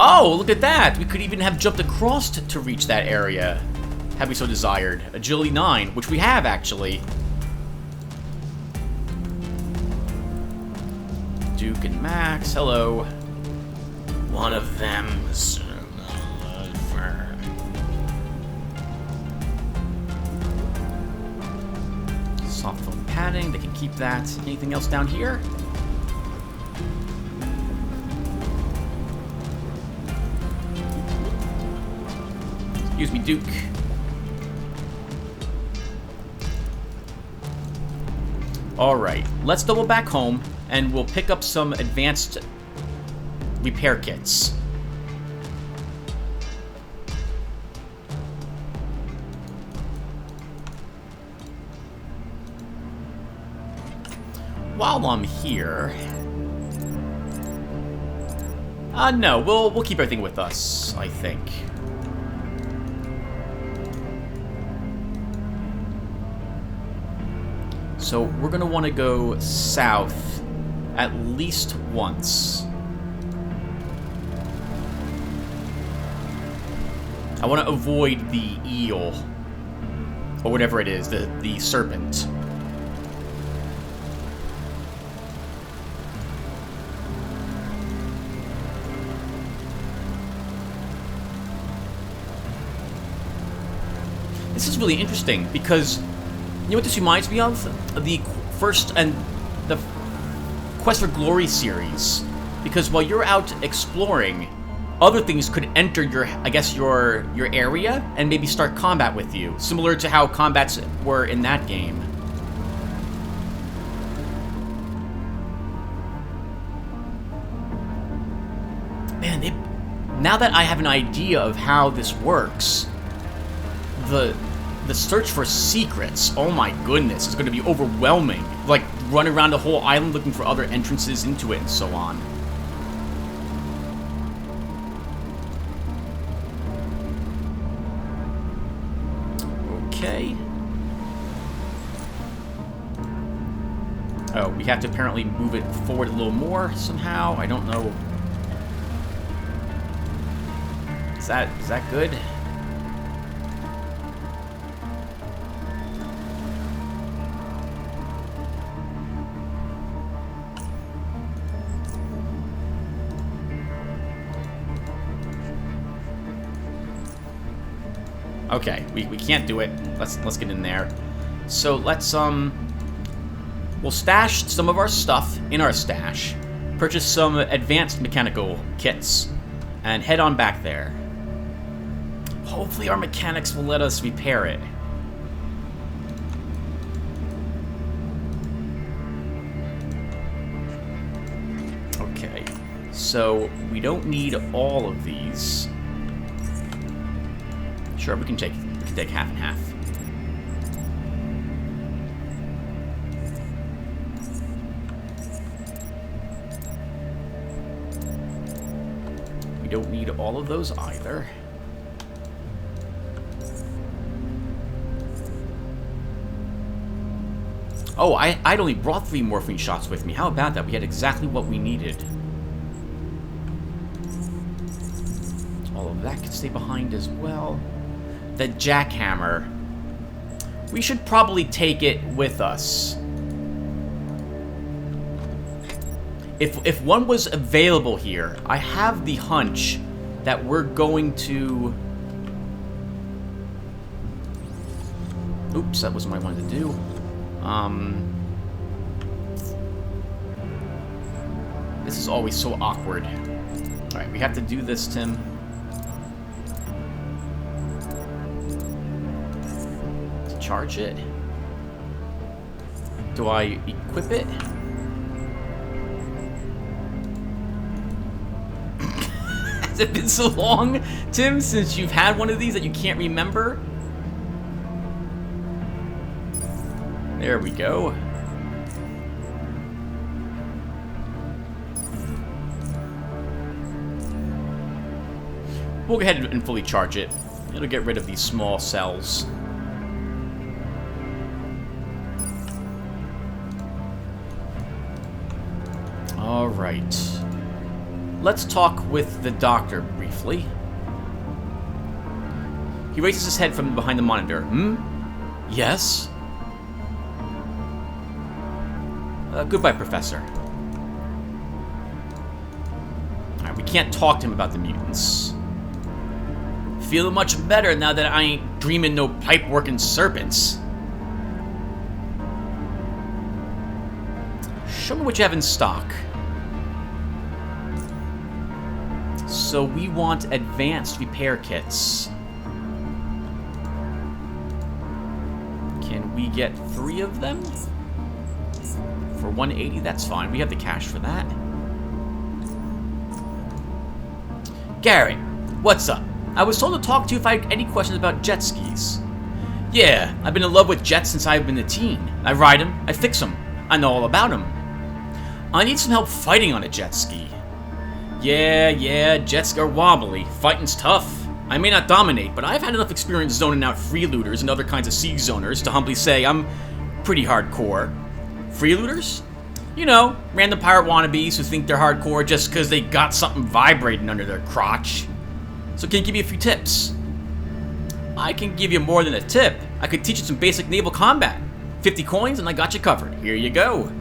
Oh, look at that! We could even have jumped across to reach that area, had we so desired. Agility 9, which we have, actually. Duke and Max, hello. One of them's... soft foam padding, they can keep that. Anything else down here? Excuse me, Duke. Alright, let's double back home, and we'll pick up some advanced repair kits. While I'm here... no, we'll keep everything with us, I think. So we're going to want to go south at least once. I want to avoid the eel. or whatever it is, the serpent. This is really interesting because, you know what this reminds me of? The first and the Quest for Glory series. Because while you're out exploring, other things could enter your, I guess, your area and maybe start combat with you, similar to how combats were in that game. Man, now that I have an idea of how this works, the search for secrets, oh my goodness, is going to be overwhelming. Like, run around the whole island looking for other entrances into it and so on. Okay. Oh, we have to apparently move it forward a little more somehow. I don't know. Is that good? Okay, we can't do it. Let's get in there. So let's we'll stash some of our stuff in our stash, purchase some advanced mechanical kits, and head on back there. Hopefully our mechanics will let us repair it. Okay, so we don't need all of these. Sure, we can take half and half. We don't need all of those either. Oh, I'd only brought 3 morphine shots with me. How about that? We had exactly what we needed. All of that can stay behind as well. The jackhammer. We should probably take it with us. If one was available here, I have the hunch that we're going to... Oops, that wasn't what I wanted to do. This is always so awkward. Alright, we have to do this, Tim. To charge it. Do I equip it? Has it been so long, Tim, since you've had one of these that you can't remember? There we go. We'll go ahead and fully charge it. It'll get rid of these small cells. All right. Let's talk with the doctor briefly. He raises his head from behind the monitor. Yes? Goodbye, Professor. Alright, we can't talk to him about the mutants. Feeling much better now that I ain't dreaming no pipe-working serpents. Show me what you have in stock. So we want advanced repair kits. Can we get 3 of them? For 180, that's fine. We have the cash for that. Garrett, what's up? I was told to talk to you if I had any questions about jet skis. Yeah, I've been in love with jets since I've been a teen. I ride them, I fix them, I know all about them. I need some help fighting on a jet ski. Yeah, jets are wobbly. Fighting's tough. I may not dominate, but I've had enough experience zoning out freelooters and other kinds of siege zoners to humbly say I'm pretty hardcore. Freelooters? You know, random pirate wannabes who think they're hardcore just because they got something vibrating under their crotch. So can you give me a few tips? I can give you more than a tip. I could teach you some basic naval combat. 50 coins and I got you covered. Here you go.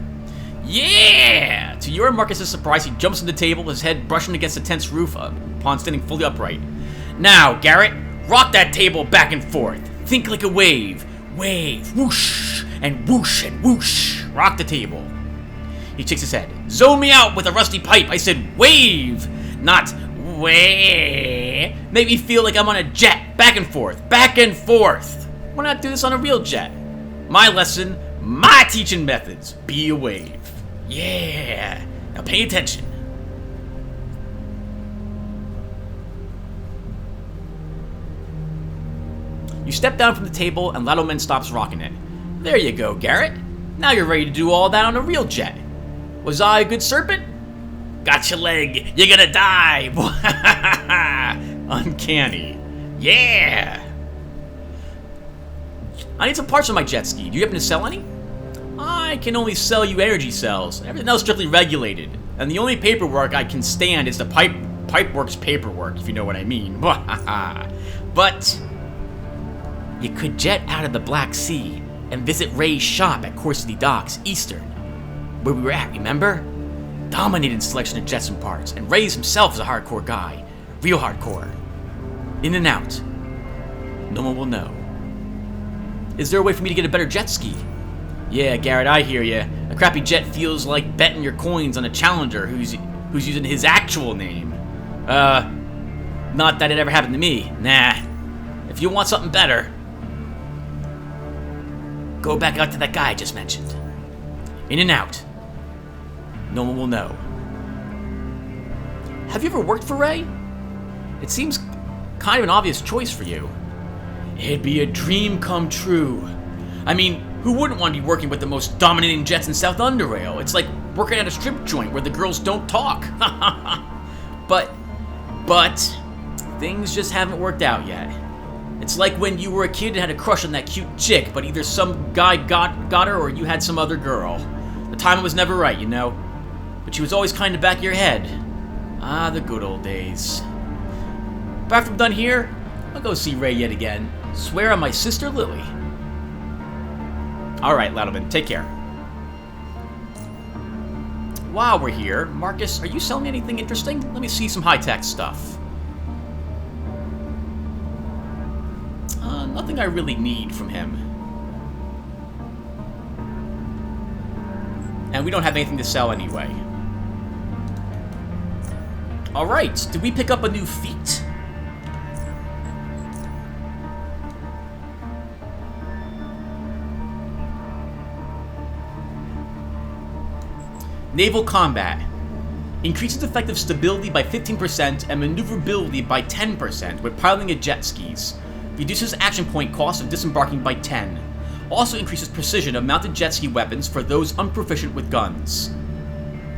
Yeah! To your and Marcus's surprise, he jumps on the table, his head brushing against the tent's roof upon standing fully upright. Now, Garrett, rock that table back and forth. Think like a wave. Wave, whoosh, and whoosh, and whoosh. Rock the table. He shakes his head. Zone me out with a rusty pipe. I said wave, not way. Make me feel like I'm on a jet. Back and forth, back and forth. Why not do this on a real jet? My lesson, my teaching methods. Be a wave. Yeah. Now pay attention. You step down from the table and Ladomen stops rocking it. There you go, Garrett. Now you're ready to do all that on a real jet. Was I a good serpent? Got your leg. You're gonna die. Uncanny. Yeah. I need some parts for my jet ski. Do you happen to sell any? I can only sell you energy cells. Everything else is strictly regulated. And the only paperwork I can stand is the Pipeworks paperwork, if you know what I mean. But you could jet out of the Black Sea and visit Ray's shop at Corsity Docks, Eastern, where we were at, remember? Dominated selection of jets and parts, and Ray's himself is a hardcore guy. Real hardcore. In and out. No one will know. Is there a way for me to get a better jet ski? Yeah, Garrett, I hear ya. A crappy jet feels like betting your coins on a challenger who's using his actual name. Not that it ever happened to me. Nah. If you want something better, go back out to that guy I just mentioned. In and out. No one will know. Have you ever worked for Ray? It seems kind of an obvious choice for you. It'd be a dream come true. I mean, who wouldn't want to be working with the most dominating jets in South Underrail? It's like working at a strip joint where the girls don't talk. But things just haven't worked out yet. It's like when you were a kid and had a crush on that cute chick, but either some guy got her or you had some other girl. The timing was never right, you know? But she was always kind of back of your head. Ah, the good old days. But after I'm done here, I'll go see Ray yet again. Swear on my sister Lily. Alright, Ladomen, take care. While we're here, Marcus, are you selling me anything interesting? Let me see some high-tech stuff. Nothing I really need from him. And we don't have anything to sell anyway. Alright, did we pick up a new feat? Naval Combat. Increases effective stability by 15% and maneuverability by 10% with piloting a jet skis. Reduces action point cost of disembarking by 10. Also increases precision of mounted jet ski weapons for those unproficient with guns.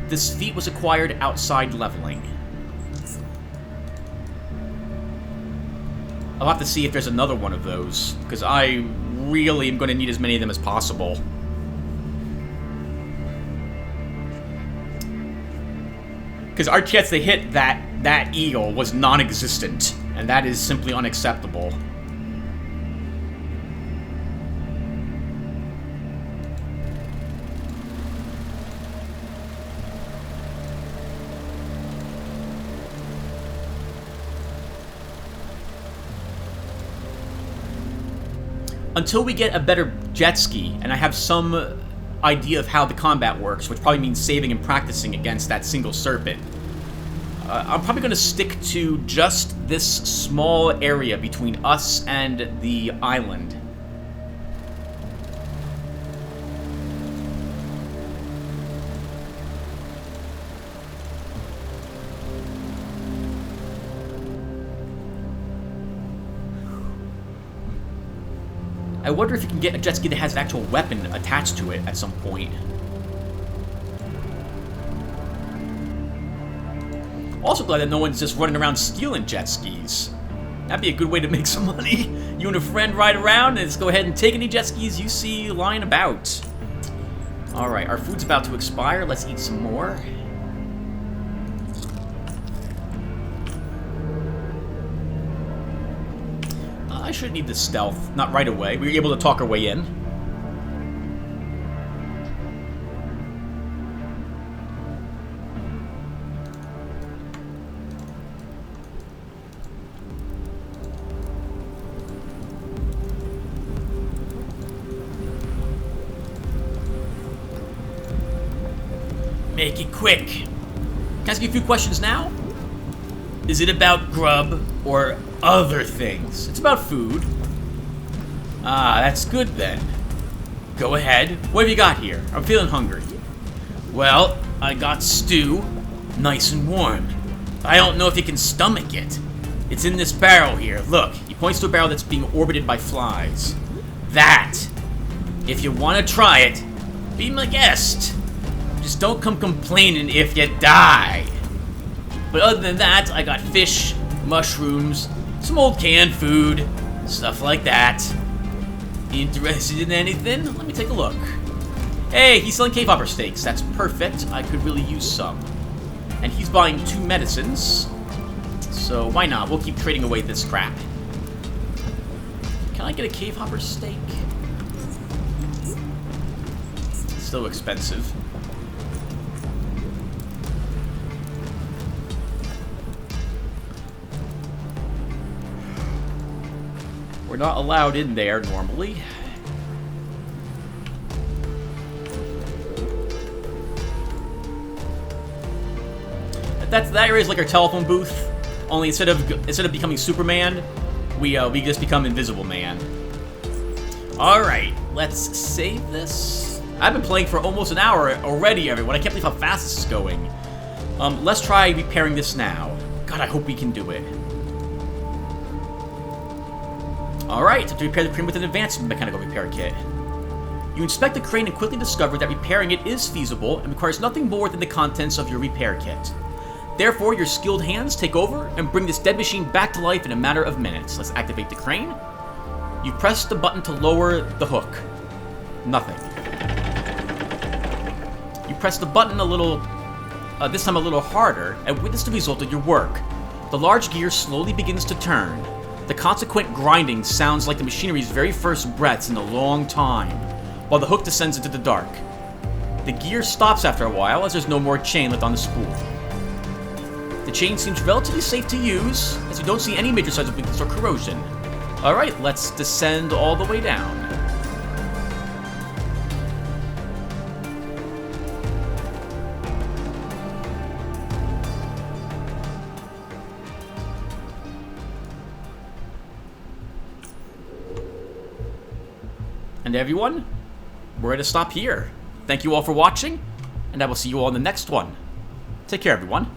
This feat was acquired outside leveling. I'll have to see if there's another one of those, because I really am going to need as many of them as possible. Because our chance to hit that eagle was non-existent, and that is simply unacceptable. Until we get a better jet ski, and I have some idea of how the combat works, which probably means saving and practicing against that single serpent, I'm probably going to stick to just this small area between us and the island. I wonder if you can get a jet ski that has an actual weapon attached to it at some point. Also glad that no one's just running around stealing jet skis. That'd be a good way to make some money. You and a friend ride around and just go ahead and take any jet skis you see lying about. Alright, our food's about to expire. Let's eat some more. I shouldn't need the stealth. Not right away. We were able to talk our way in. Make it quick. Can I ask you a few questions now? Is it about grub or other things? It's about food. Ah, that's good then. Go ahead. What have you got here? I'm feeling hungry. Well, I got stew. Nice and warm. I don't know if you can stomach it. It's in this barrel here. Look, he points to a barrel that's being orbited by flies. That. If you want to try it, be my guest. Just don't come complaining if you die. But other than that, I got fish, mushrooms, some old canned food, stuff like that. Interested in anything? Let me take a look. Hey, he's selling cave hopper steaks. That's perfect. I could really use some. And he's buying 2 medicines. So why not? We'll keep trading away this crap. Can I get a cave hopper steak? It's still expensive. We're not allowed in there normally. That area is like our telephone booth. Only instead of becoming Superman, we just become Invisible Man. All right, let's save this. I've been playing for almost an hour already, everyone. I can't believe how fast this is going. Let's try repairing this now. God, I hope we can do it. Alright, to repair the crane with an advanced mechanical repair kit. You inspect the crane and quickly discover that repairing it is feasible and requires nothing more than the contents of your repair kit. Therefore, your skilled hands take over and bring this dead machine back to life in a matter of minutes. Let's activate the crane. You press the button to lower the hook. Nothing. You press the button a little, this time a little harder, and witness the result of your work. The large gear slowly begins to turn. The consequent grinding sounds like the machinery's very first breaths in a long time, while the hook descends into the dark. The gear stops after a while as there's no more chain left on the spool. The chain seems relatively safe to use, as you don't see any major signs of weakness or corrosion. Alright, let's descend all the way down. And everyone, we're going to stop here. Thank you all for watching, and I will see you all in the next one. Take care, everyone.